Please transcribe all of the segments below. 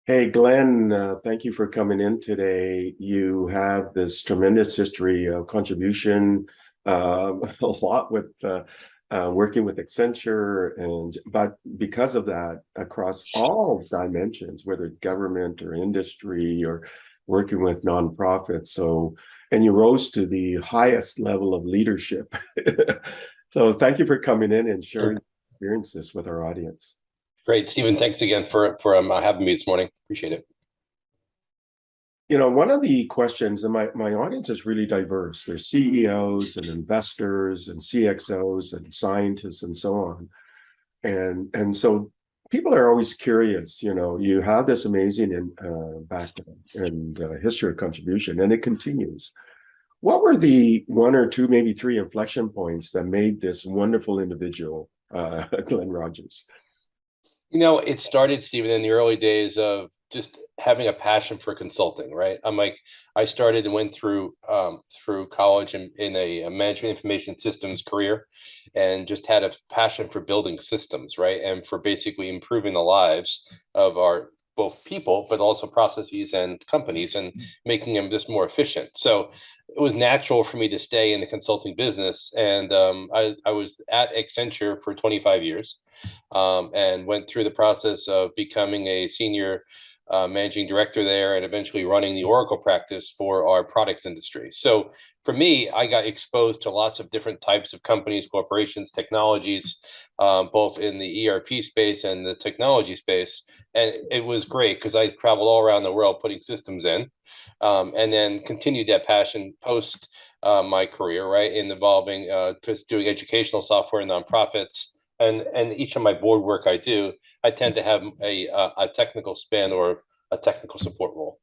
Hey, Glenn, thank you for coming in today. You have this tremendous history of contribution, a lot with working with Accenture, and but because of that, across all dimensions, whether it's government or industry or working with nonprofits. And you rose to the highest level of leadership. So thank you for coming in and sharing Sure. experiences with our audience. Great, Stephen. Thanks again for having me this morning. Appreciate it. One of the questions, and my audience is really diverse. There's CEOs and investors and CXOs and scientists and so on. And so people are always curious, you have this amazing background and history of contribution, and it continues. What were the one or two, maybe three inflection points that made this wonderful individual, Glenn Rogers? It started, Stephen, in the early days of just having a passion for consulting, right? I started and went through college in a management information systems career, and just had a passion for building systems, right? And for basically improving the lives of our both people, but also processes and companies, and making them just more efficient. So it was natural for me to stay in the consulting business, and I was at Accenture for 25 years, and went through the process of becoming a senior managing director there, and eventually running the Oracle practice for our products industry. So for me, I got exposed to lots of different types of companies, corporations, technologies, both in the ERP space and the technology space. And it was great because I traveled all around the world putting systems in, and then continued that passion post my career, right, in involving just doing educational software in nonprofits. And each of my board work I do, I tend to have a technical spin or a technical support role.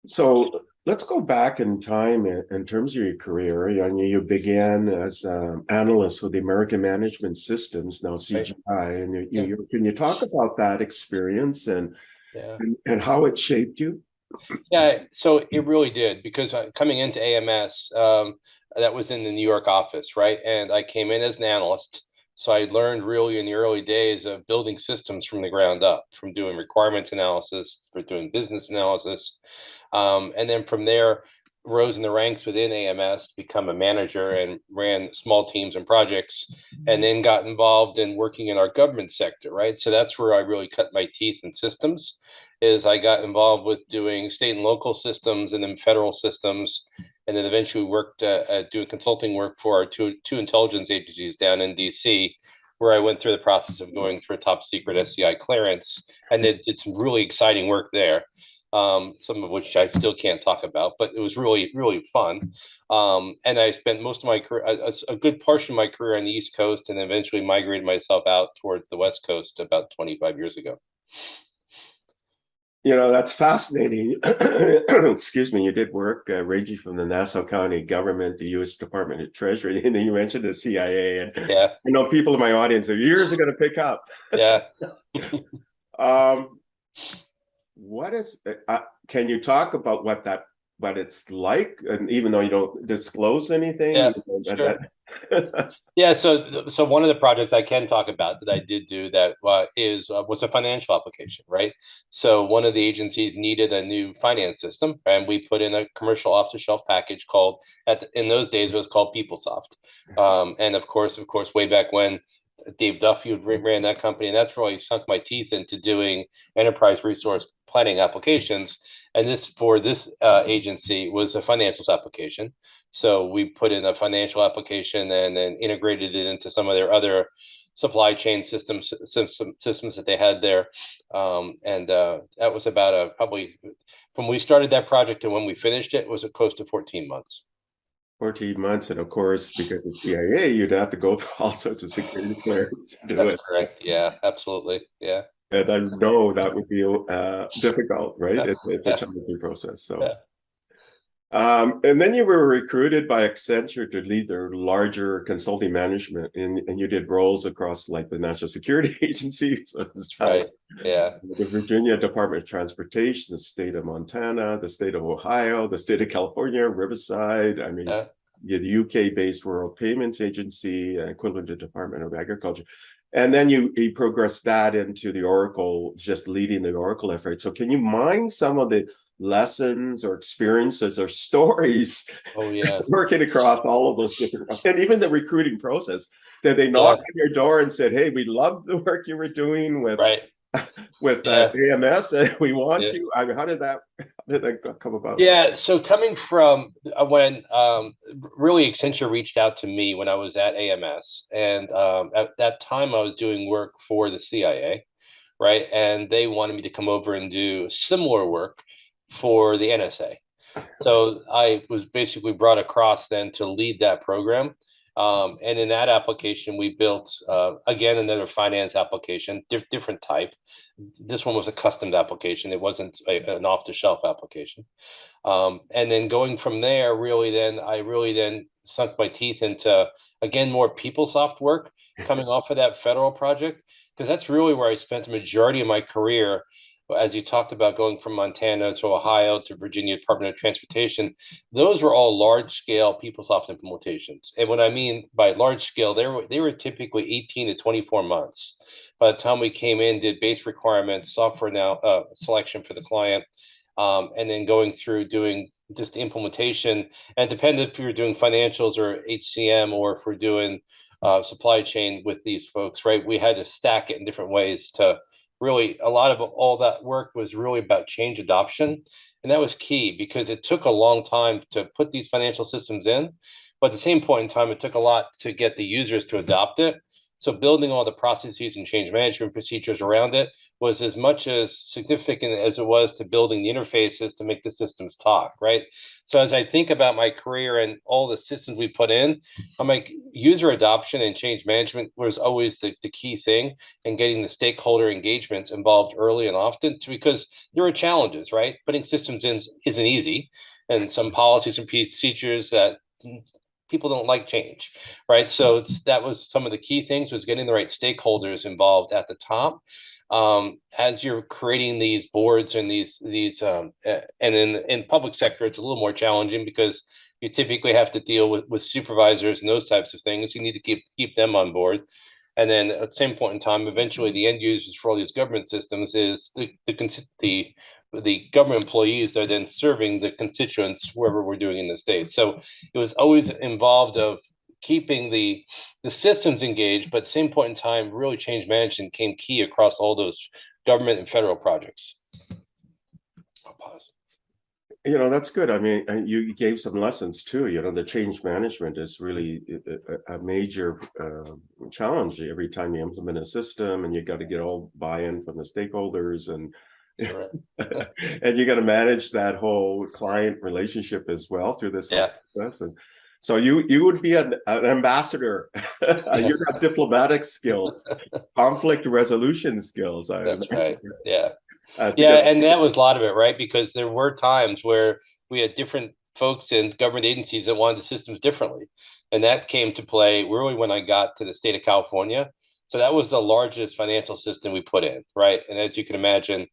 So let's go back in time in terms of your career. You began as an analyst with the American Management Systems, now Right. CGI. And Yeah. can you talk about that experience Yeah. and how it shaped you? Yeah. So it really did, because coming into AMS, that was in the New York office, right? And I came in as an analyst. So I learned really in the early days of building systems from the ground up, from doing requirements analysis, for doing business analysis. And then from there, rose in the ranks within AMS to become a manager, and ran small teams and projects, and then got involved in working in our government sector, right? So that's where I really cut my teeth in systems. Is I got involved with doing state and local systems, and then federal systems, and then eventually worked at doing consulting work for our two intelligence agencies down in DC, where I went through the process of going through a top secret SCI clearance, and did some really exciting work there, some of which I still can't talk about, but it was really, really fun. And I spent most of my career, a good portion of my career on the East Coast, and eventually migrated myself out towards the West Coast about 25 years ago. That's fascinating. Excuse me, you did work ranging from the Nassau County government, the U.S. Department of Treasury, and then you mentioned the CIA. And Yeah, people in my audience, their ears are going to pick up. yeah. Um, What is, can you talk about what it's like? And even though you don't disclose anything, Yeah, sure. that Yeah, so one of the projects I can talk about that I did do that was a financial application, right? So one of the agencies needed a new finance system, and we put in a commercial off-the-shelf package called, in those days it was called PeopleSoft. And of course, way back when, Dave Duffy ran that company, and that's really sunk my teeth into doing enterprise resource planning applications. And this for this agency was a financials application. So we put in a financial application, and then integrated it into some of their other supply chain systems that they had there. And that was about probably from we started that project to when we finished it was close to 14 months. 14 months. And of course, because it's CIA, you'd have to go through all sorts of security clearance to do That's it. correct. Yeah, absolutely. Yeah. And I know that would be difficult, right? Yeah. It's a Yeah. challenging process. Yeah. And then you were recruited by Accenture to lead their larger consulting management, and you did roles across like the National Security Agency, so That's right. Yeah. the Virginia Department of Transportation, the state of Montana, the state of Ohio, the state of California, Riverside. I mean, Yeah. the UK-based Rural Payments Agency, equivalent to Department of Agriculture. And then you progress that into the Oracle, just leading the Oracle effort. So can you mine some of the lessons or experiences or stories Oh yeah, working across all of those different, and even the recruiting process, that they yeah, knocked on your door and said, hey, we love the work you were doing right, with yeah. AMS, and we want Yeah. you. I mean, how did that come about? Yeah, so coming from when really Accenture reached out to me when I was at AMS, and at that time I was doing work for the CIA, right? And they wanted me to come over and do similar work for the NSA. So I was basically brought across then to lead that program. And in that application, we built, again, another finance application, different type. This one was a custom application. It wasn't an off-the-shelf application. And then going from there, I really then sunk my teeth into, again, more PeopleSoft work coming off of that federal project, because that's really where I spent the majority of my career. As you talked about going from Montana to Ohio to Virginia Department of Transportation, those were all large scale PeopleSoft implementations. And what I mean by large scale, they were typically 18 to 24 months. By the time we came in, did base requirements, software now selection for the client, and then going through doing just the implementation. And depended if you're doing financials or HCM, or if we're doing supply chain with these folks, right? We had to stack it in different ways to really, a lot of all that work was really about change adoption. And that was key because it took a long time to put these financial systems in. But at the same point in time, it took a lot to get the users to adopt it. So building all the processes and change management procedures around it was as much as significant as it was to building the interfaces to make the systems talk, right? So as I think about my career and all the systems we put in, I'm like, user adoption and change management was always the key thing, and getting the stakeholder engagements involved early and often, because there are challenges, right? Putting systems in isn't easy, and some policies and procedures that people don't like change, right? So that was some of the key things, was getting the right stakeholders involved at the top. As you're creating these boards and and in public sector, it's a little more challenging because you typically have to deal with supervisors and those types of things. You need to keep them on board. And then at the same point in time, eventually the end users for all these government systems is the government employees that are then serving the constituents wherever we're doing in the state. So it was always involved of keeping the systems engaged, but at the same point in time, really change management came key across all those government and federal projects. I'll pause. That's good. I mean, and you gave some lessons too. The change management is really a major challenge every time you implement a system, and you got to get all buy-in from the stakeholders, and and you got to manage that whole client relationship as well through this whole process. And so you would be an ambassador. You got diplomatic skills, conflict resolution skills. That's right. Yeah. Yeah, And that was a lot of it, right? Because there were times where we had different folks in government agencies that wanted the systems differently. And that came to play really when I got to the state of California. So that was the largest financial system we put in, right? And as you can imagine,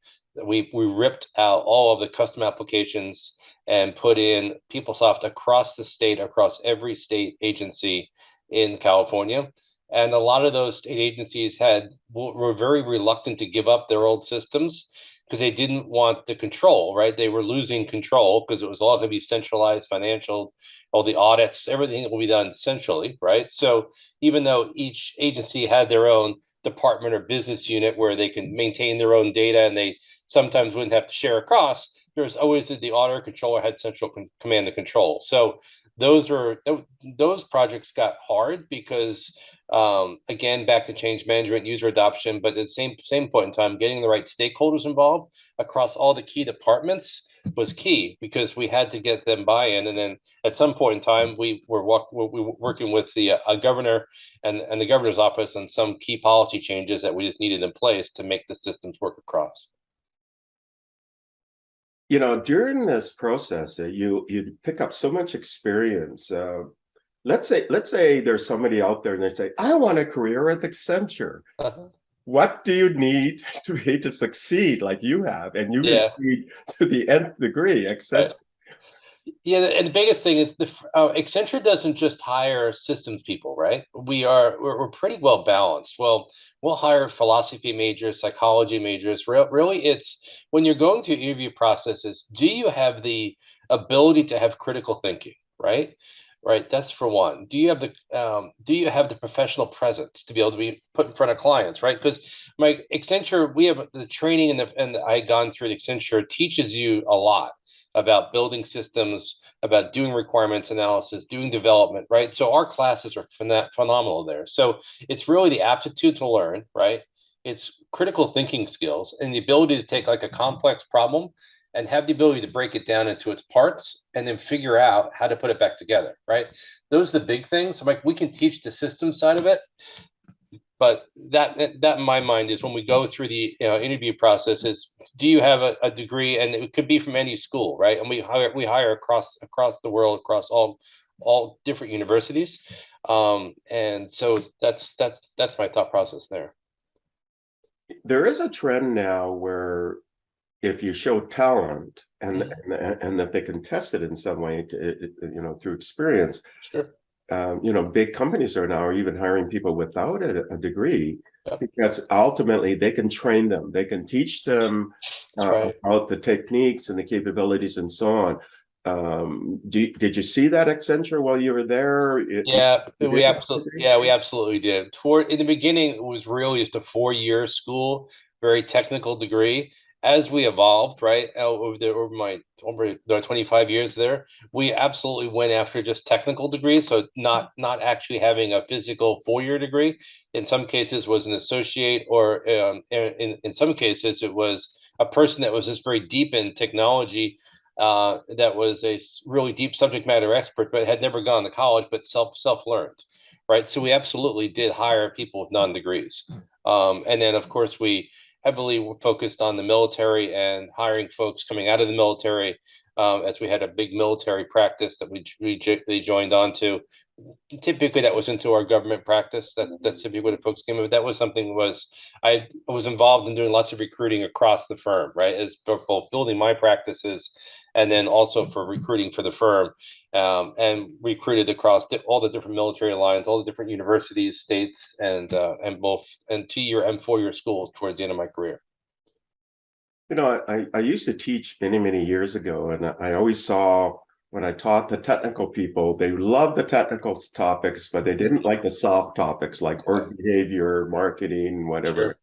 we ripped out all of the custom applications and put in PeopleSoft across the state, across every state agency in California. And a lot of those state agencies were very reluctant to give up their old systems because they didn't want the control, right? They were losing control because it was all going to be centralized financial, all the audits, everything will be done centrally, right? So even though each agency had their own department or business unit where they can maintain their own data, and they sometimes wouldn't have to share across, there was always the auditor controller had central command and control. So those projects got hard because again, back to change management, user adoption, but at the same point in time, getting the right stakeholders involved across all the key departments was key, because we had to get them buy-in. And then at some point in time, we were working with the governor and the governor's office on some key policy changes that we just needed in place to make the systems work across. During this process, you pick up so much experience. Let's say there's somebody out there and they say, I want a career at Accenture. What do you need to succeed like you have? And you need to the nth degree, Accenture. Yeah, and the biggest thing is Accenture doesn't just hire systems people, right? We're pretty well balanced. Well, we'll hire philosophy majors, psychology majors. Really, it's when you're going through interview processes, do you have the ability to have critical thinking, right? Right, that's for one. Do you have the professional presence to be able to be put in front of clients, right? Because my Accenture, we have the training and I gone through the Accenture teaches you a lot about building systems, about doing requirements analysis, doing development, right? So our classes are phenomenal there. So it's really the aptitude to learn, right? It's critical thinking skills and the ability to take like a complex problem and have the ability to break it down into its parts and then figure out how to put it back together, right? Those are the big things. Like we can teach the system side of it, but that in my mind is when we go through the interview process is do you have a degree, and it could be from any school, right? And we hire across the world, across all different universities, and so that's my thought process there. There is a trend now where if you show talent and that they can test it in some way, through experience, Sure. big companies are now even hiring people without a degree Yep. because ultimately they can train them, they can teach them That's right. about the techniques and the capabilities and so on. Did you see that Accenture while you were there? Yeah, You we did? absolutely, yeah, we absolutely did. Toward in the beginning, it was really just a 4 year school, very technical degree. As we evolved, right, over the 25 years there, we absolutely went after just technical degrees. So not actually having a physical 4 year degree. In some cases, was an associate, or in some cases, it was a person that was just very deep in technology, that was a really deep subject matter expert, but had never gone to college, but self learned, right? So we absolutely did hire people with non degrees, and then of course we heavily were focused on the military and hiring folks coming out of the military, as we had a big military practice that we joined onto. Typically, that was into our government practice. That's typically what the folks came in. But that was something was I was involved in doing lots of recruiting across the firm, right? As for both building my practices and then also for recruiting for the firm, and recruited across all the different military lines, all the different universities, states, and both and 2 year and 4 year schools towards the end of my career. I used to teach many, many years ago, and I always saw when I taught the technical people, they loved the technical topics, but they didn't like the soft topics like Yeah, org behavior, marketing, whatever. sure.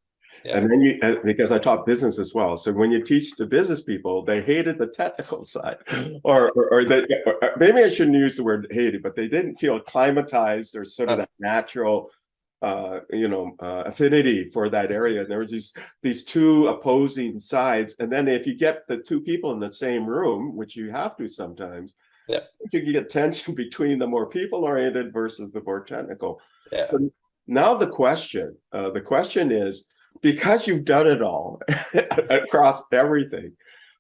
Yeah. And then because I taught business as well. So when you teach the business people, they hated the technical side, or maybe I shouldn't use the word hated, but they didn't feel acclimatized or sort of Uh, that natural affinity for that area. And there was these two opposing sides. And then if you get the two people in the same room, which you have to sometimes, yeah. you get tension between the more people-oriented versus the more technical. Yeah. So now the question is, because you've done it all across everything,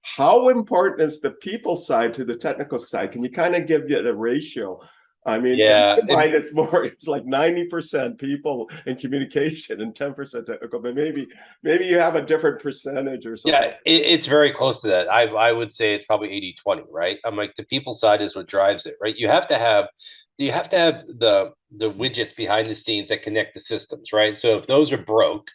how important is the people side to the technical side? Can you kind of give you the ratio? I mean, in Yeah. my mind, it's like 90% people and communication and 10% technical, but maybe you have a different percentage or Yeah, something. it's very close to that. I would say it's probably 80-20, right? I'm like the people side is what drives it, right? You have to have the widgets behind the scenes that connect the systems, right? So if those are broke,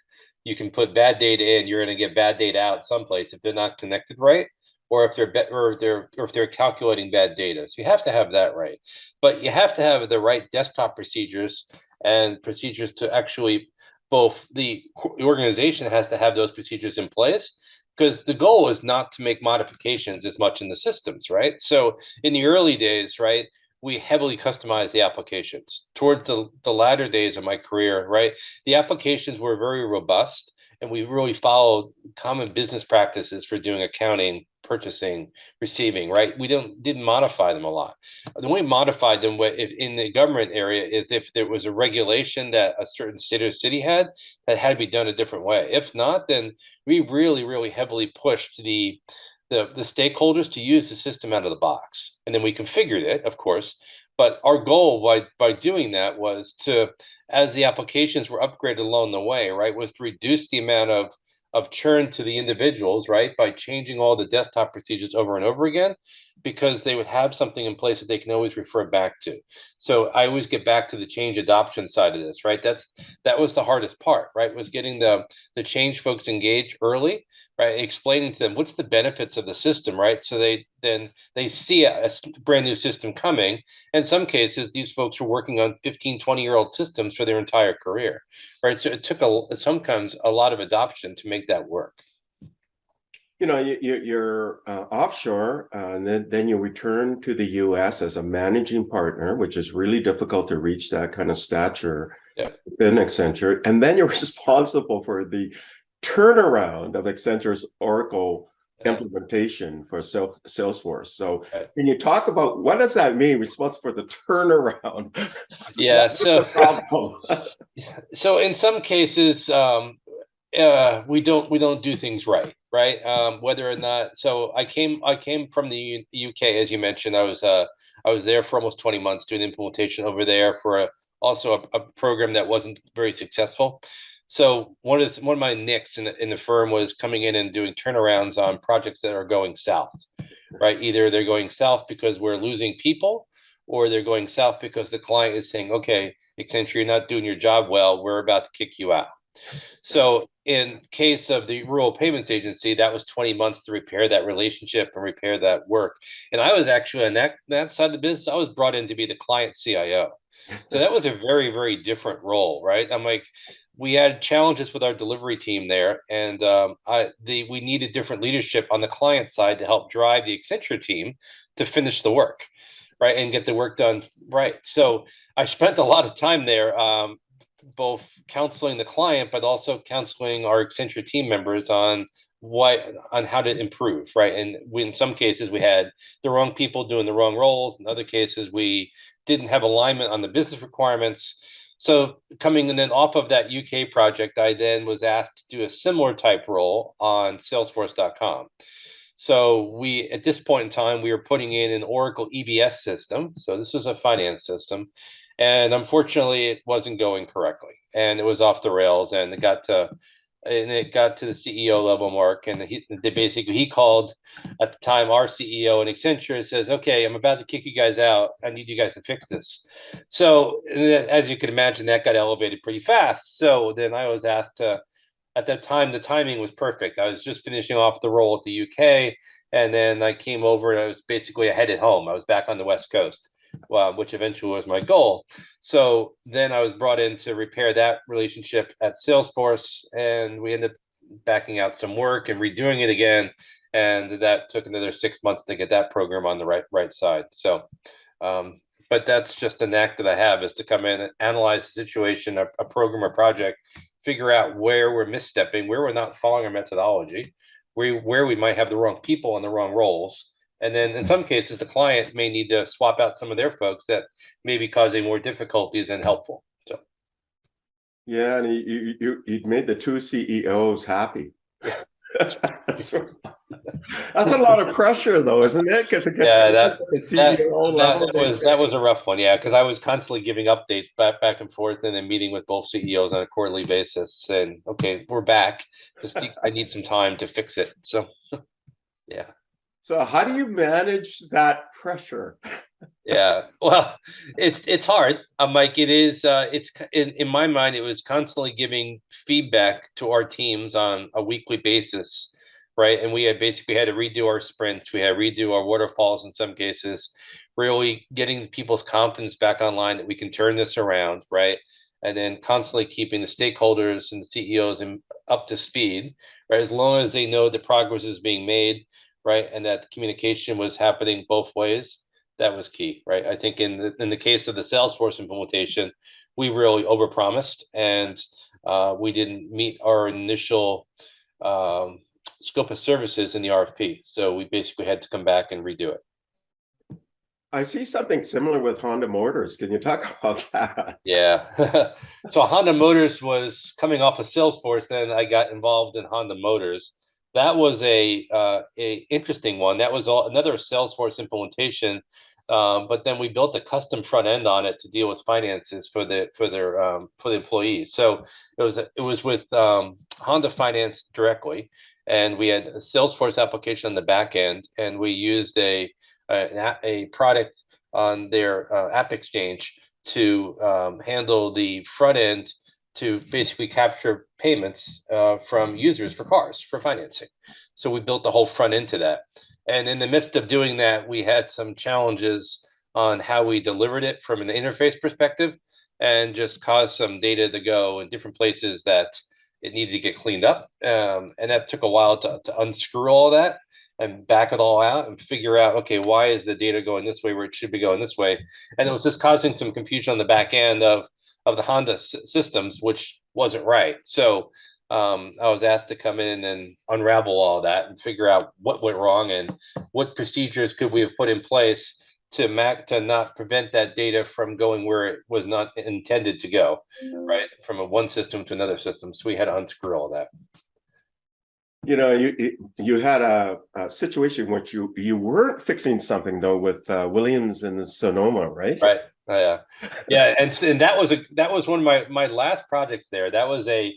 you can put bad data in, you're going to get bad data out someplace if they're not connected right, or if they're calculating bad data. So you have to have that right. But you have to have the right desktop procedures and procedures to actually both the organization has to have those procedures in place because the goal is not to make modifications as much in the systems, right? So in the early days, right, we heavily customized the applications. Towards the latter days of my career, right, the applications were very robust and we really followed common business practices for doing accounting, purchasing, receiving, right? We didn't modify them a lot. The way we modified them if in the government area is if there was a regulation that a certain state or city had that had to be done a different way. If not, then we really, really heavily pushed the stakeholders to use the system out of the box. And then we configured it, of course. But our goal by doing that was to, as the applications were upgraded along the way, right, was to reduce the amount of churn to the individuals, right, by changing all the desktop procedures over and over again, because they would have something in place that they can always refer back to. So I always get back to the change adoption side of this, right? That was the hardest part, right? Was getting the change folks engaged early, right? Explaining to them what's the benefits of the system, right? So they see a brand new system coming. In some cases, these folks were working on 15, 20-year-old systems for their entire career, right? So it took sometimes a lot of adoption to make that work. You're offshore, and then you return to the U.S. as a managing partner, which is really difficult to reach that kind of stature in Accenture. And then you're responsible for the turnaround of Accenture's Oracle implementation for Salesforce. So can you talk about what does that mean, responsible for the turnaround? Yeah, so in some cases, we don't do things right? Whether or not, so I came from the UK, as you mentioned. I was there for almost 20 months doing implementation over there for also a program that wasn't very successful. So one of my nicks in the firm was coming in and doing turnarounds on projects that are going south, right? Either they're going south because we're losing people, or they're going south because the client is saying, okay, Accenture, you're not doing your job well, we're about to kick you out. So in case of the Rural Payments Agency, that was 20 months to repair that relationship and repair that work. And I was actually on that side of the business. I was brought in to be the client CIO. So that was a very, very different role, right? I'm like, we had challenges with our delivery team there, and we needed different leadership on the client side to help drive the Accenture team to finish the work, right, and get the work done right. So I spent a lot of time there, both counseling the client, but also counseling our Accenture team members on how to improve, right? And in some cases we had the wrong people doing the wrong roles. In other cases, we didn't have alignment on the business requirements. So coming and then off of that UK project, I then was asked to do a similar type role on Salesforce.com. So at this point in time, we were putting in an Oracle EBS system. So this was a finance system. And unfortunately, it wasn't going correctly, and it was off the rails, and it got to the CEO level mark, and he called at the time our CEO and Accenture and says, okay, I'm about to kick you guys out. I need you guys to fix this. So as you can imagine, that got elevated pretty fast. So then I was asked to, at that time, the timing was perfect. I was just finishing off the role at the UK, and then I came over and I headed home. I was back on the West Coast. Which eventually was my goal. So then I was brought in to repair that relationship at Salesforce, and we ended up backing out some work and redoing it again. And that took another 6 months to get that program on the right side. So, but that's just a knack that I have, is to come in and analyze the situation, a program or project, figure out where we're misstepping, where we're not following our methodology, where we might have the wrong people in the wrong roles. And then in some cases, the client may need to swap out some of their folks that may be causing more difficulties than helpful. So, yeah, and you made the two CEOs happy. Yeah. That's a lot of pressure, though, isn't it? Because it gets yeah, at the CEO level. That was a rough one, yeah, because I was constantly giving updates back and forth, and then meeting with both CEOs on a quarterly basis, saying, okay, we're back. I need some time to fix it. So, yeah. So how do you manage that pressure? Yeah, well, it's hard. Mike, it's in my mind, it was constantly giving feedback to our teams on a weekly basis, right? And we had basically had to redo our sprints. We had to redo our waterfalls in some cases, really getting people's confidence back online that we can turn this around, right? And then constantly keeping the stakeholders and the CEOs up to speed, right? As long as they know the progress is being made, right? And that the communication was happening both ways. That was key, right? I think in the case of the Salesforce implementation, we really overpromised, and we didn't meet our initial scope of services in the RFP. So we basically had to come back and redo it. I see something similar with Honda Motors. Can you talk about that? Yeah. So Honda Motors was coming off of Salesforce, then I got involved in Honda Motors. That was a interesting one. That was another Salesforce implementation, but then we built a custom front end on it to deal with finances for the employees. So it was with Honda Finance directly, and we had a Salesforce application on the back end, and we used a a product on their app exchange to handle the front end to basically capture payments from users for cars for financing. So we built the whole front end to that. And in the midst of doing that, we had some challenges on how we delivered it from an interface perspective, and just caused some data to go in different places that it needed to get cleaned up. And that took a while to unscrew all that and back it all out and figure out, okay, why is the data going this way where it should be going this way? And it was just causing some confusion on the back end of the Honda systems, which wasn't right. So I was asked to come in and unravel all that and figure out what went wrong and what procedures could we have put in place to not prevent that data from going where it was not intended to go, right? From one system to another system. So we had to unscrew all that. You know, you had a situation which you weren't fixing something though with Williams and Sonoma, right? Right. Yeah, and that was one of my last projects there. That was a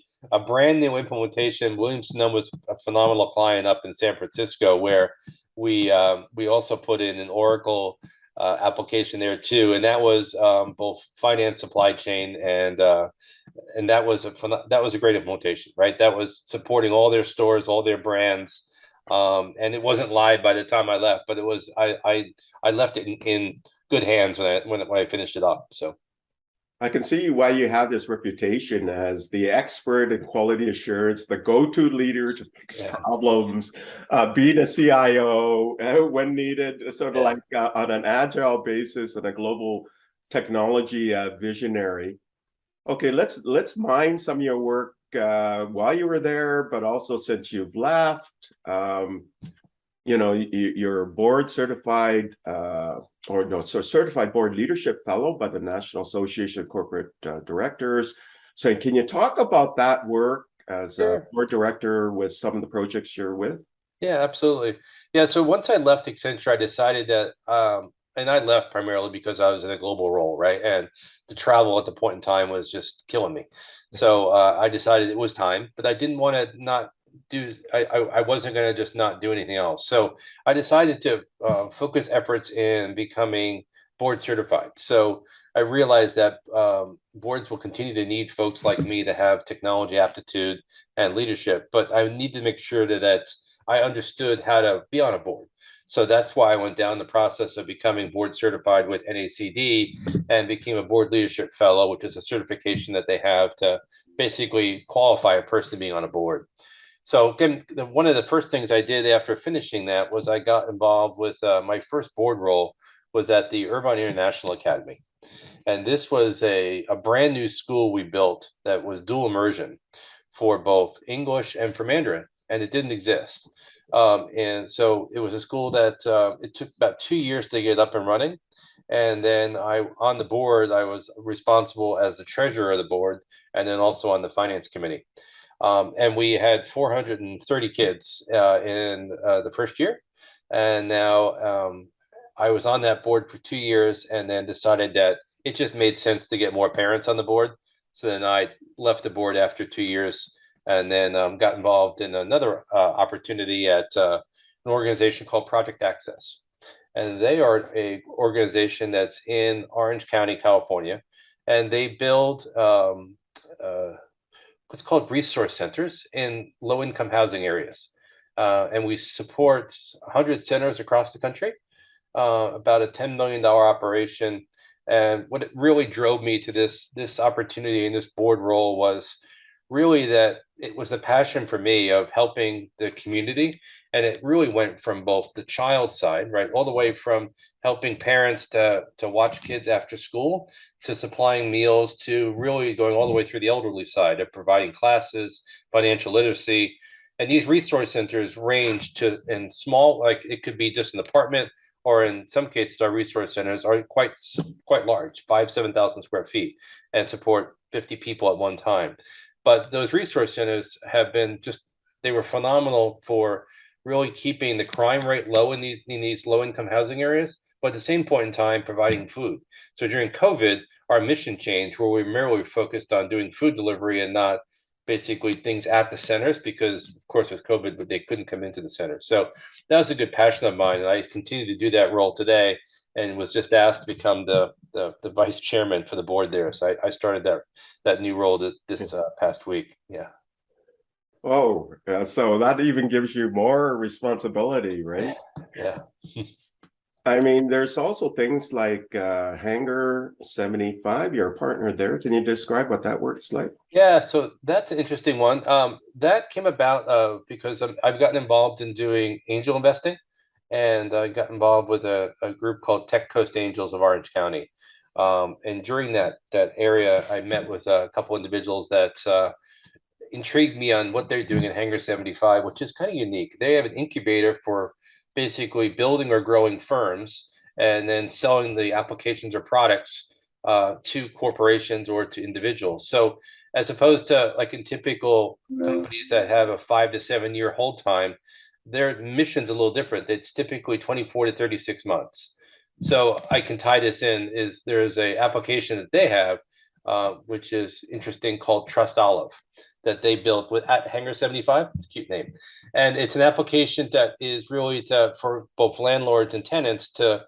brand new implementation. Williams-Sonoma was a phenomenal client up in San Francisco, where we also put in an Oracle application there too, and that was both finance, supply chain, and that was a great implementation, right? That was supporting all their stores, all their brands, and it wasn't live by the time I left, but it was I left it in good hands when I finished it up. So I can see why you have this reputation as the expert in quality assurance, the go-to leader to fix problems, being a CIO when needed, sort of like on an agile basis and a global technology visionary. Okay, let's mine some of your work while you were there, but also since you've left. You know, you're board certified, certified board leadership fellow by the National Association of Corporate Directors. So can you talk about that work as a board director with some of the projects you're with? Yeah, absolutely. Yeah, so once I left Accenture, I decided that, and I left primarily because I was in a global role, right? And the travel at the point in time was just killing me. So I decided it was time, but I didn't want to not do, I wasn't going to just not do anything else. So I decided to focus efforts in becoming board certified. So I realized that boards will continue to need folks like me to have technology aptitude and leadership, but I need to make sure that I understood how to be on a board. So that's why I went down the process of becoming board certified with NACD and became a board leadership fellow, which is a certification that they have to basically qualify a person being on a board. So again, one of the first things I did after finishing that was I got involved with my first board role was at the Irvine International Academy. And this was a brand new school we built that was dual immersion for both English and for Mandarin, and it didn't exist. And so it was a school that it took about 2 years to get up and running. And then on the board, I was responsible as the treasurer of the board, and then also on the finance committee. And we had 430 kids in the first year. And now I was on that board for 2 years and then decided that it just made sense to get more parents on the board. So then I left the board after 2 years and then got involved in another opportunity at an organization called Project Access. And they are an organization that's in Orange County, California. And they build what's called resource centers in low-income housing areas. And we support 100 centers across the country, about a $10 million operation. And what it really drove me to this opportunity and this board role was really that it was the passion for me of helping the community. And it really went from both the child side, right, all the way from helping parents to watch kids after school, to supplying meals, to really going all the way through the elderly side of providing classes, financial literacy. And these resource centers range to in small, like it could be just an apartment, or in some cases, our resource centers are quite large, 7,000 square feet, and support 50 people at one time. But those resource centers have been they were phenomenal for really keeping the crime rate low in these low income housing areas, but at the same point in time, providing food. So during COVID, our mission changed where we merely focused on doing food delivery and not basically things at the centers because, of course, with COVID, but they couldn't come into the center. So that was a good passion of mine, and I continue to do that role today. And was just asked to become the vice chairman for the board there. So I started that new role this past week. Yeah. Oh, so that even gives you more responsibility, right? Yeah. I mean, there's also things like Hangar 75, your partner there. Can you describe what that works like? Yeah, so that's an interesting one. That came about because I've gotten involved in doing angel investing, and I got involved with a group called Tech Coast Angels of Orange County. And during that area, I met with a couple individuals that intrigued me on what they're doing in Hangar 75, which is kind of unique. They have an incubator for basically building or growing firms and then selling the applications or products to corporations or to individuals. So as opposed to like in typical companies that have a 5 to 7 year hold time, their mission's a little different. It's typically 24 to 36 months. So I can tie this in is there's a application that they have, which is interesting called Trust Olive that they built with at Hangar 75. It's a cute name. And it's an application that is really for both landlords and tenants to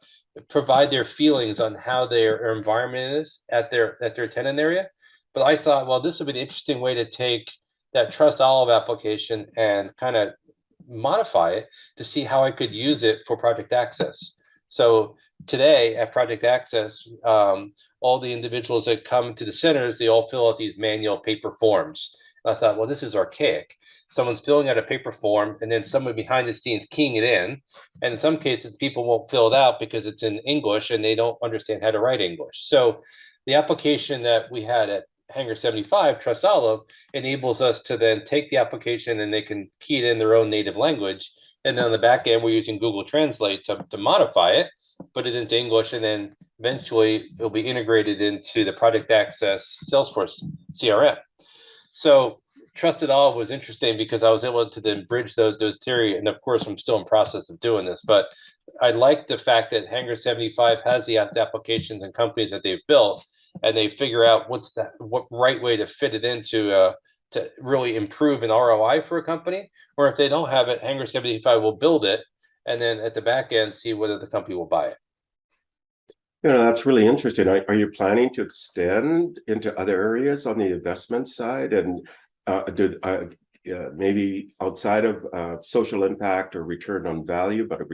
provide their feelings on how their environment is at their tenant area. But I thought, well, this would be an interesting way to take that Trust Olive application and kind of modify it to see how I could use it for Project Access. So today at Project Access, all the individuals that come to the centers, they all fill out these manual paper forms. I thought, well, this is archaic. Someone's filling out a paper form and then someone behind the scenes keying it in. And in some cases, people won't fill it out because it's in English and they don't understand how to write English. So the application that we had at Hangar 75, Trust Olive, enables us to then take the application and they can key it in their own native language. And then on the back end, we're using Google Translate to modify it, put it into English, and then eventually it'll be integrated into the Project Access Salesforce CRM. So Trusted Olive was interesting because I was able to then bridge those theory. And of course, I'm still in process of doing this, but I like the fact that Hangar 75 has the applications and companies that they've built, and they figure out what right way to fit it into to really improve an ROI for a company. Or if they don't have it, Hangar 75 will build it, and then at the back end, see whether the company will buy it. That's really interesting. Are you planning to extend into other areas on the investment side and maybe outside of social impact or return on value, but a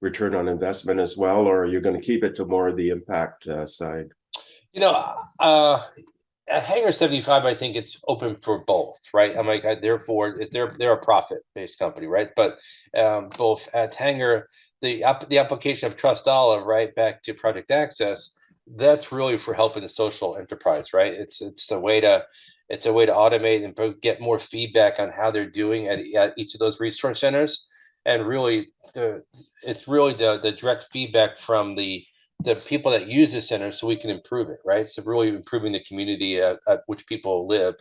return on investment as well? Or are you going to keep it to more of the impact side? At Hangar 75, I think it's open for both, right? I'm like, therefore, they're a profit-based company, right? But both at Hangar, the application of Trust Olive, right, back to Project Access, that's really for helping the social enterprise, right? It's a way to automate and get more feedback on how they're doing at each of those resource centers, and really, it's really the direct feedback from the people that use the center so we can improve it, right? So really improving the community at which people live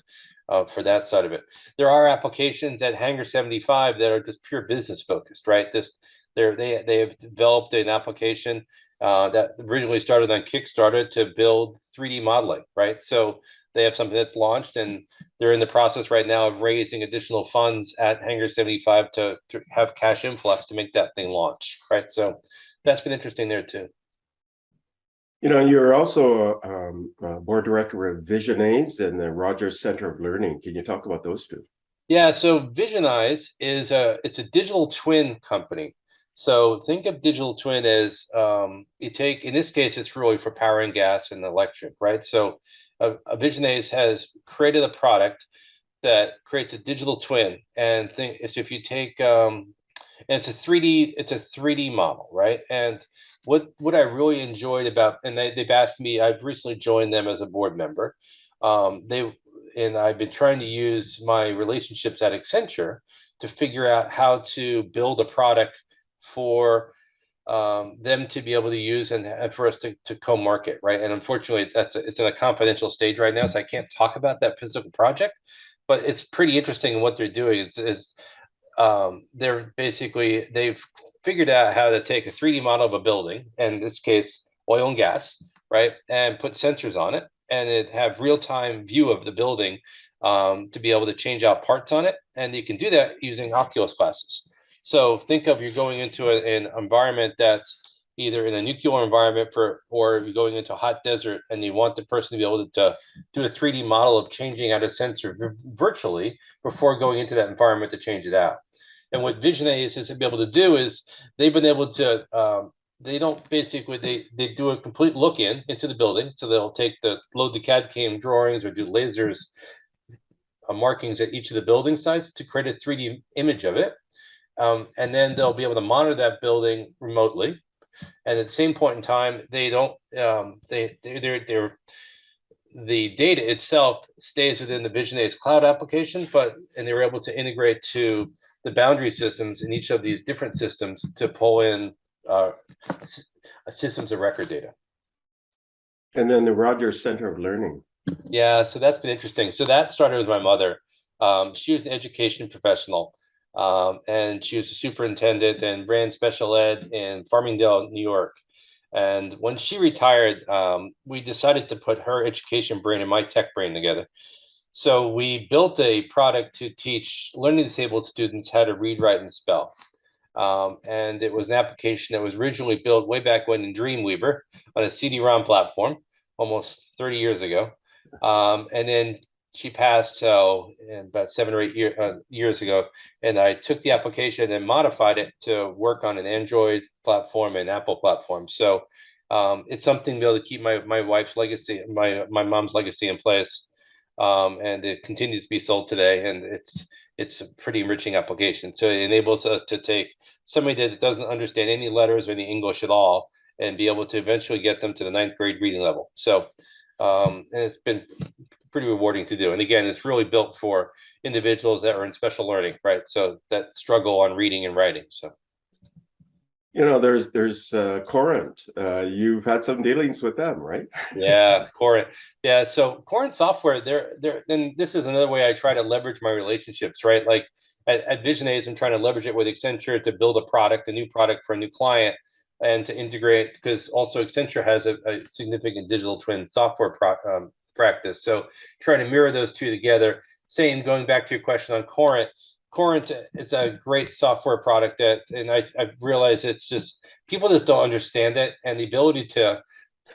for that side of it. There are applications at Hangar 75 that are just pure business focused, right? They have developed an application that originally started on Kickstarter to build 3D modeling, right? So they have something that's launched, and they're in the process right now of raising additional funds at Hangar 75 to have cash influx to make that thing launch, right? So that's been interesting there too. You're also a board director of Visionize and the Rogers Center of Learning. Can you talk about those two? Yeah, so Visionize is it's a digital twin company. So think of digital twin as you take, in this case, it's really for power and gas and electric, right? So a Visionize has created a product that creates a digital twin, and think so if you take and it's a 3D model, right? And what I really enjoyed about, and they've asked me, I've recently joined them as a board member. I've been trying to use my relationships at Accenture to figure out how to build a product for them to be able to use and for us to co-market, right? And unfortunately, it's in a confidential stage right now, so I can't talk about that physical project. But it's pretty interesting in what they're doing. They've figured out how to take a 3D model of a building, and in this case, oil and gas, right? And put sensors on it, and it have real-time view of the building to be able to change out parts on it. And you can do that using Oculus glasses. So think of you're going into an environment that's either in a nuclear environment or you're going into a hot desert and you want the person to be able to do a 3D model of changing out a sensor virtually before going into that environment to change it out. And what Vision is to be able to do is they've been able to they don't basically they do a complete look into the building. So they'll load the CAD CAM drawings or do lasers markings at each of the building sites to create a 3D image of it. And then they'll be able to monitor that building remotely. And at the same point in time, they don't the data itself stays within the Vision A's cloud application, and they were able to integrate to the boundary systems in each of these different systems to pull in systems of record data. And then the Rogers Center of Learning. Yeah, so that's been interesting. So that started with my mother. She was an education professional, and she was a superintendent and ran special ed in Farmingdale, New York. And when she retired, we decided to put her education brain and my tech brain together. So we built a product to teach learning disabled students how to read, write, and spell. And it was an application that was originally built way back when in Dreamweaver on a CD-ROM platform, almost 30 years ago. And then she passed about 7 or 8 years ago, and I took the application and modified it to work on an Android platform and Apple platform. So it's something to be able to keep my wife's legacy, my mom's legacy in place, and it continues to be sold today. And it's a pretty enriching application. So it enables us to take somebody that doesn't understand any letters or any English at all, and be able to eventually get them to the 9th grade reading level. So and it's been pretty rewarding to do. And again, it's really built for individuals that are in special learning, right? So that struggle on reading and writing. So, there's Corent. You've had some dealings with them, right? Yeah, Corent. Yeah, so Corent software, then this is another way I try to leverage my relationships, right? Like at Vision A's, I'm trying to leverage it with Accenture to build a new product for a new client, and to integrate, because also Accenture has a significant digital twin software practice. So trying to mirror those two together. Going back to your question on Corent is a great software product and I've realized it's just, people just don't understand it, and the ability to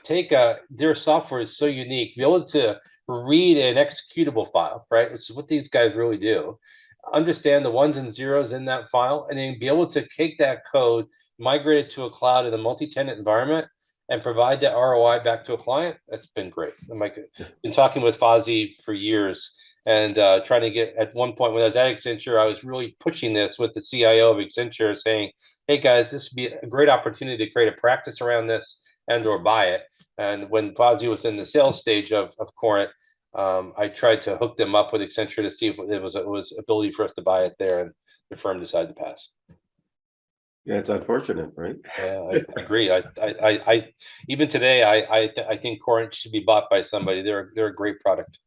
take their software is so unique. Be able to read an executable file, right, which is what these guys really do, understand the ones and zeros in that file, and then be able to take that code, migrate it to a cloud in a multi-tenant environment, and provide that ROI back to a client. That's been great. I'm been talking with Fozzie for years, and trying to get, at one point when I was at Accenture, I was really pushing this with the CIO of Accenture, saying, hey guys, this would be a great opportunity to create a practice around this and or buy it. And when Fozzie was in the sales stage of Corent, I tried to hook them up with Accenture to see if it was ability for us to buy it there, and the firm decided to pass. Yeah, it's unfortunate, right? Yeah, I agree. I even today, I think Corent should be bought by somebody. They're a great product.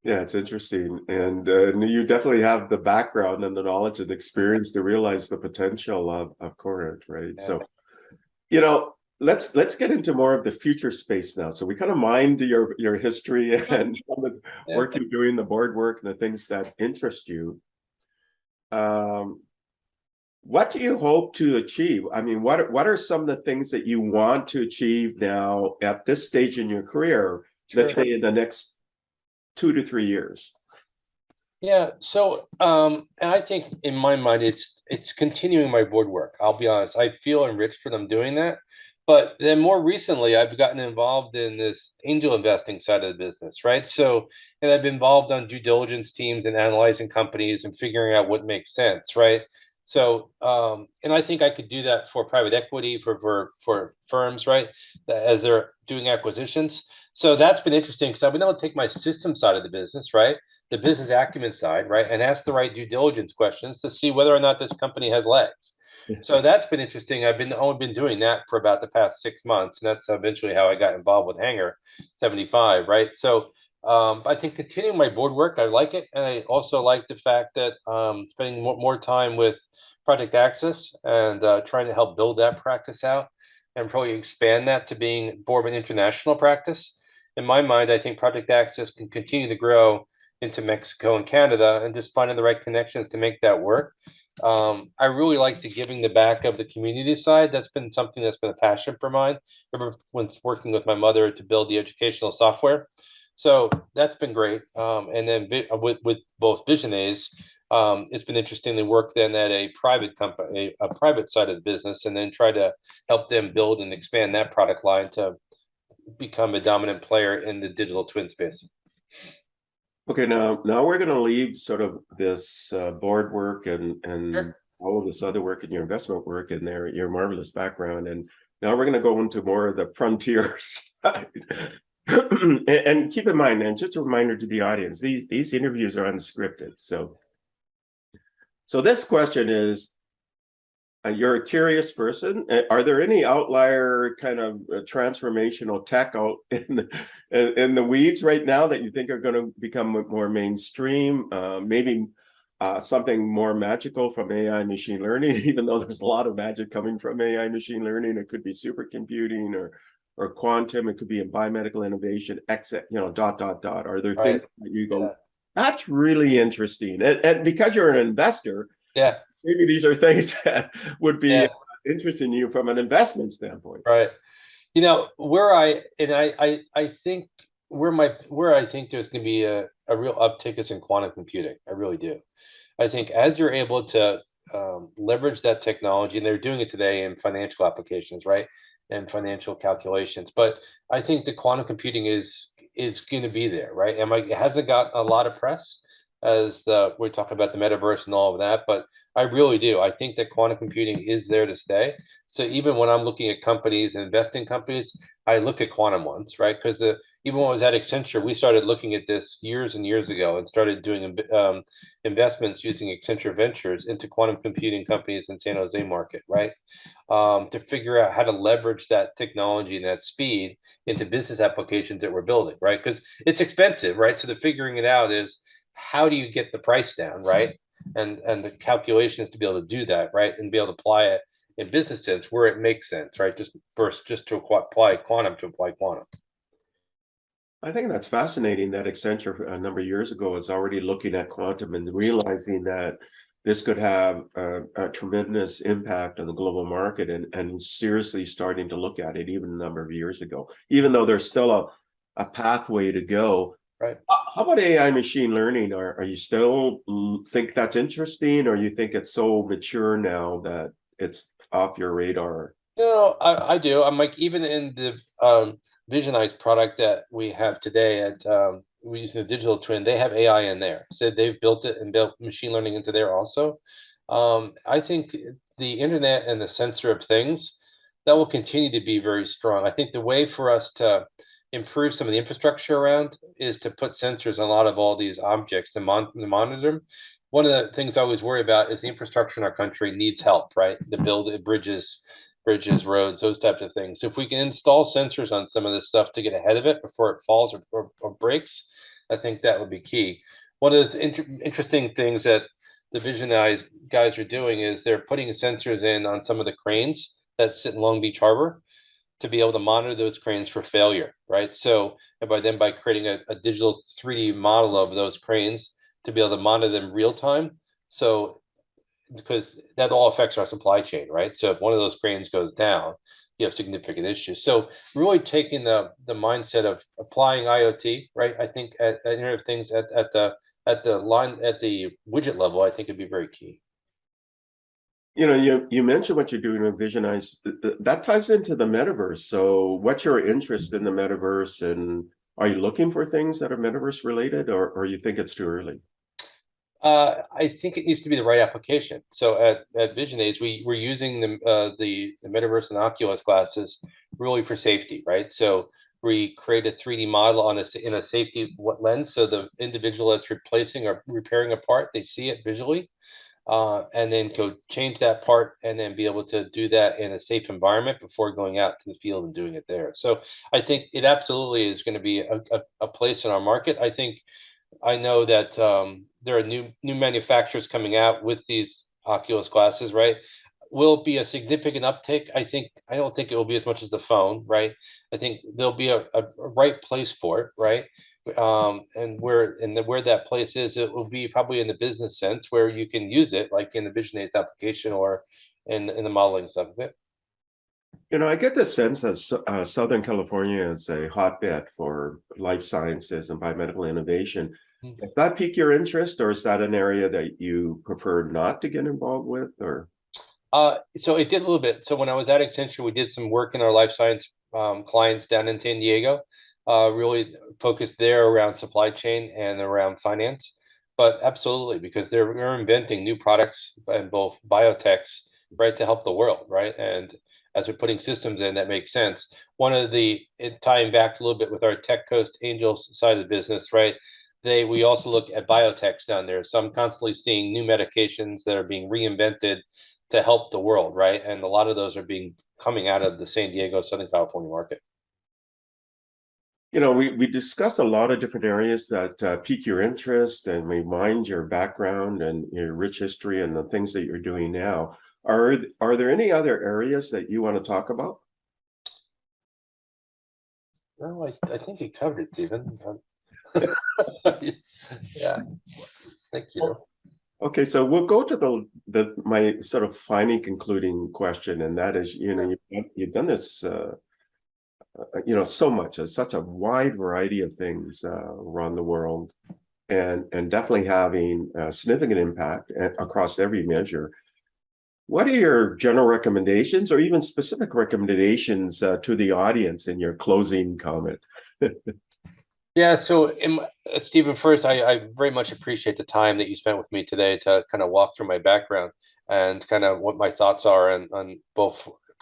Yeah, it's interesting, and you definitely have the background and the knowledge and experience to realize the potential of Corent, right? Yeah. So, let's get into more of the future space now. So we kind of mined your history and some of the work you're doing, the board work, and the things that interest you. What do you hope to achieve? I mean, what are some of the things that you want to achieve now at this stage in your career? Sure. Let's say in the next 2 to 3 years. Yeah. So, and I think in my mind, it's continuing my board work. I'll be honest. I feel enriched for them doing that. But then more recently, I've gotten involved in this angel investing side of the business, right? So, and I've been involved on due diligence teams and analyzing companies and figuring out what makes sense, right? So, and I think I could do that for private equity, for firms, right, as they're doing acquisitions. So that's been interesting, because I've been able to take my system side of the business, right, the business acumen side, right, and ask the right due diligence questions to see whether or not this company has legs. So that's been interesting. I've only been doing that for about the past 6 months, and that's eventually how I got involved with Hangar 75, right? So I think continuing my board work, I like it, and I also like the fact that spending more time with Project Access and trying to help build that practice out and probably expand that to being more of an international practice. In my mind, I think Project Access can continue to grow into Mexico and Canada, and just finding the right connections to make that work. I really like the giving the back of the community side. That's been something that's been a passion for mine. Remember when working with my mother to build the educational software. So that's been great. And then with both Visionaries, it's been interesting to work then at a private company, a private side of the business, and then try to help them build and expand that product line to become a dominant player in the digital twin space. Okay, now we're going to leave sort of this board work and Sure. all of this other work and your investment work and your marvelous background, and now we're going to go into more of the frontier side. And keep in mind, and just a reminder to the audience, these interviews are unscripted. So this question is, you're a curious person. Are there any outlier kind of transformational tech out in the weeds right now that you think are going to become more mainstream? Maybe something more magical from AI machine learning, even though there's a lot of magic coming from AI machine learning. It could be supercomputing or quantum. It could be in biomedical innovation, dot. Are there Right. things that you go, that's really interesting? And because you're an investor, Yeah. maybe these are things that would be Yeah. interesting to you from an investment standpoint. Right. You know, I think where I think there's going to be a real uptick is in quantum computing. I really do. I think as you're able to leverage that technology, and they're doing it today in financial applications, right, and financial calculations. But I think the quantum computing is going to be there, right? And it hasn't got a lot of press as we're talking about the metaverse and all of that, but I really do. I think that quantum computing is there to stay. So even when I'm looking at companies and investing companies, I look at quantum ones, right? Because even when I was at Accenture, we started looking at this years and years ago and started doing investments using Accenture Ventures into quantum computing companies in San Jose market, right? To figure out how to leverage that technology and that speed into business applications that we're building, right? Because it's expensive, right? So the figuring it out is how do you get the price down, right? And the calculations to be able to do that, right? And be able to apply it in business sense where it makes sense, right? Just to apply quantum to apply quantum. I think that's fascinating that Accenture a number of years ago was already looking at quantum and realizing that this could have a tremendous impact on the global market, and seriously starting to look at it even a number of years ago, even though there's still a pathway to go. Right. How about AI machine learning? Are you still think that's interesting, or you think it's so mature now that it's off your radar? No, I do. I'm like, even in the Visionize product that we have today at we're using the digital twin, they have AI in there. So they've built it and built machine learning into there also. I think the internet and the sensor of things, that will continue to be very strong. I think the way for us to improve some of the infrastructure around is to put sensors on a lot of all these objects to monitor them. One of the things I always worry about is the infrastructure in our country needs help, right? To build bridges, roads, those types of things. So if we can install sensors on some of this stuff to get ahead of it before it falls or breaks, I think that would be key. One of the interesting things that the Visionize guys are doing is they're putting sensors in on some of the cranes that sit in Long Beach Harbor to be able to monitor those cranes for failure, right? So, and by creating a digital 3D model of those cranes to be able to monitor them real time. So, because that all affects our supply chain, right? So if one of those cranes goes down, you have significant issues. So really taking the mindset of applying IoT, right? I think at Internet of Things at the widget level, I think it'd be very key. You mentioned what you're doing with Visionize. That ties into the metaverse. So what's your interest in the metaverse, and are you looking for things that are metaverse related, or you think it's too early? I think it needs to be the right application. So at Vision Age, we're using the metaverse and Oculus glasses really for safety, right? So we create a 3D model in a safety lens, so the individual that's replacing or repairing a part, they see it visually, and then go change that part, and then be able to do that in a safe environment before going out to the field and doing it there. So I think it absolutely is going to be a place in our market. I know that there are new manufacturers coming out with these Oculus glasses, right? Will be a significant uptake. I don't think it will be as much as the phone, right? I think there'll be a right place for it, right? And where that place is, it will be probably in the business sense where you can use it, like in the Vision Aids application or in the modeling stuff of it. I get the sense that Southern California is a hotbed for life sciences and biomedical innovation. Does that pique your interest, or is that an area that you prefer not to get involved with, or? So it did a little bit. So when I was at Accenture, we did some work in our life science clients down in San Diego, really focused there around supply chain and around finance. But absolutely, because they're inventing new products in both biotechs, right, to help the world, right? And as we're putting systems in, that makes sense. Tying back a little bit with our Tech Coast Angels side of the business, right? We also look at biotechs down there. So I'm constantly seeing new medications that are being reinvented to help the world, right? And a lot of those are coming out of the San Diego, Southern California market. We discuss a lot of different areas that pique your interest and remind your background and your rich history and the things that you're doing now. Are there any other areas that you want to talk about? No, I think you covered it, Stephen. Yeah, thank you. Okay, so we'll go to my sort of final concluding question, and that is, you've done this, so much, such a wide variety of things around the world, and definitely having a significant impact across every measure. What are your general recommendations, or even specific recommendations to the audience in your closing comment? Yeah, so Stephen, first, I very much appreciate the time that you spent with me today to kind of walk through my background and kind of what my thoughts are on both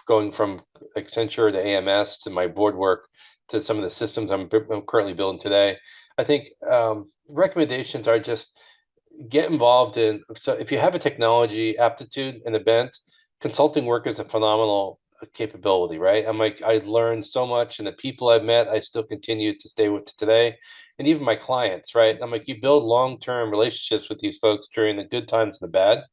going from Accenture to AMS to my board work to some of the systems I'm currently building today. I think recommendations are just get involved in. So if you have a technology aptitude and a bent, consulting work is a phenomenal capability, right? I learned so much, and the people I've met, I still continue to stay with today, and even my clients, right? You build long-term relationships with these folks during the good times and the bad.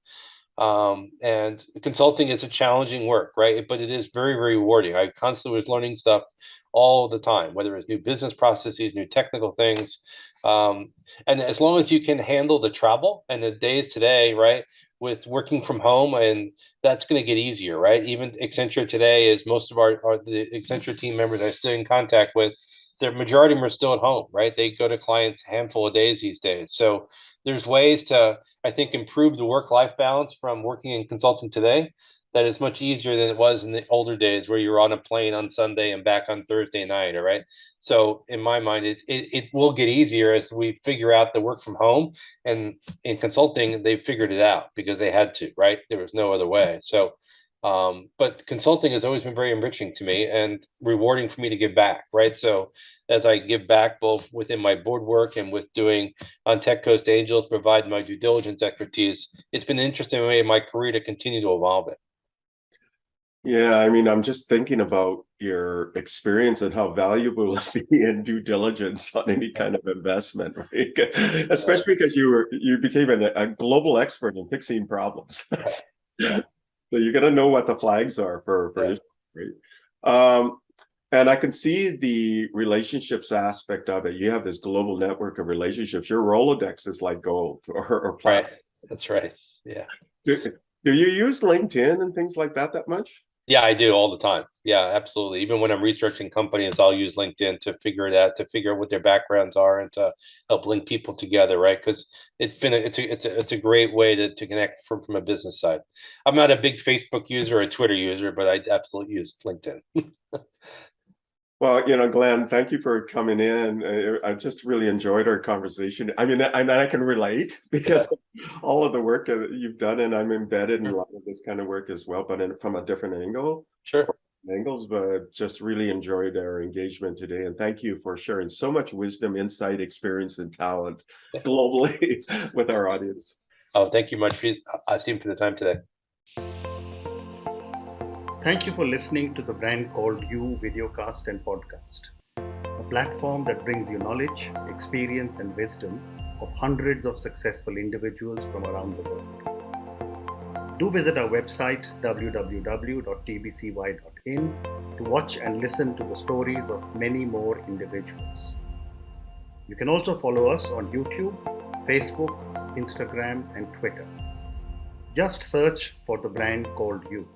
And consulting is a challenging work, right? But it is very, very rewarding. I constantly was learning stuff all the time, whether it's new business processes, new technical things. And as long as you can handle the travel and the days today, right, with working from home, and that's going to get easier, right? Even Accenture today is most of the Accenture team members I stay in contact with, the majority of them are still at home, right? They go to clients a handful of days these days. So there's ways to, I think, improve the work-life balance from working in consulting today that is much easier than it was in the older days where you were on a plane on Sunday and back on Thursday night, all right? So in my mind, it will get easier as we figure out the work from home. And in consulting, they figured it out because they had to, right? There was no other way. So, but consulting has always been very enriching to me and rewarding for me to give back, right? So as I give back both within my board work and with doing on Tech Coast Angels, provide my due diligence expertise, it's been an interesting way in my career to continue to evolve it. Yeah, I'm just thinking about your experience and how valuable it would be in due diligence on any kind of investment, right? Especially because you became a global expert in fixing problems. Yeah. So you're gonna know what the flags are for issues, right? And I can see the relationships aspect of it. You have this global network of relationships. Your Rolodex is like gold or platinum. Right. That's right. Yeah. Do you use LinkedIn and things like that much? Yeah, I do all the time. Yeah, absolutely. Even when I'm researching companies, I'll use LinkedIn to figure out what their backgrounds are and to help link people together, right? Because it's a great way to connect from a business side. I'm not a big Facebook user or a Twitter user, but I absolutely use LinkedIn. Well, Glenn, thank you for coming in. I just really enjoyed our conversation. I can relate because all of the work that you've done, and I'm embedded in a lot of this kind of work as well, but from a different angles, but just really enjoyed our engagement today. And thank you for sharing so much wisdom, insight, experience, and talent globally with our audience. Oh, thank you much, Steve, for the time today. Thank you for listening to the brand called You Videocast and Podcast, a platform that brings you knowledge, experience, and wisdom of hundreds of successful individuals from around the world. Do visit our website www.tbcy.in to watch and listen to the stories of many more individuals. You can also follow us on YouTube, Facebook, Instagram, and Twitter. Just search for the brand called You.